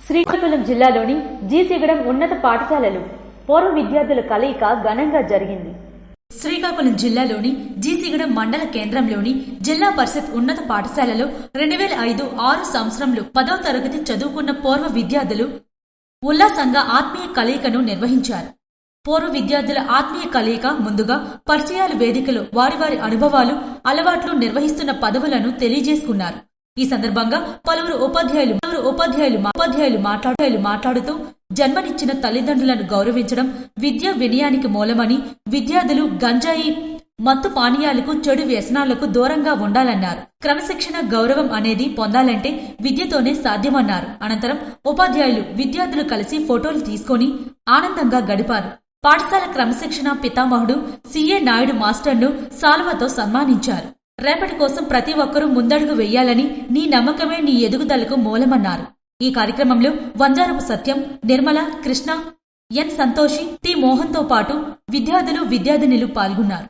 శ్రీకాకుళం జిల్లాలోని జీసిగడం ఉన్నత పాఠశాలలు పూర్వ విద్యార్థుల కలయిక ఘనంగా జరిగింది. శ్రీకాకుళం జిల్లాలోని జీసిగడం మండల కేంద్రంలోని జిల్లా పరిషత్ ఉన్నత పాఠశాలలో 2005-06 సంవత్సరంలో 10వ తరగతి చదువుకున్న పూర్వ విద్యార్థులు ఉల్లాసంగా ఆత్మీయ కలయికను నిర్వహించారు. పూర్వ విద్యార్థుల ఆత్మీయ కలయిక ముందుగా పరిచయాల వేదికలో వారి వారి అనుభవాలు, అలవాట్లు, నిర్వహిస్తున్న పదవులను తెలియజేసుకున్నారు. ఈ సందర్భంగా పలువురు ఉపాధ్యాయులు మాట్లాడుతూ జన్మనిచ్చిన తల్లిదండ్రులను గౌరవించడం విద్యా వినయానికి మూలమని, విద్యార్థులు గంజాయి, మత్తు పానీయాలకు, చెడు వ్యసనాలకు దూరంగా ఉండాలన్నారు. క్రమశిక్షణ, గౌరవం అనేది పొందాలంటే విద్యతోనే సాధ్యమన్నారు. అనంతరం ఉపాధ్యాయులు, విద్యార్థులు కలిసి ఫోటోలు తీసుకుని ఆనందంగా గడిపారు. పాఠశాల క్రమశిక్షణ పితామహుడు సిఏ నాయుడు మాస్టర్ను శాలువాతో సన్మానించారు. రేపటి కోసం ప్రతి ఒక్కరూ ముందడుగు వెయ్యాలని, నీ నమ్మకమే నీ ఎదుగుదలకు మూలమన్నారు. ఈ కార్యక్రమంలో వంజారపు సత్యం, నిర్మల, కృష్ణ, ఎన్ సంతోషి, టి మోహన్తో పాటు విద్యార్థులు, విద్యార్థినులు పాల్గొన్నారు.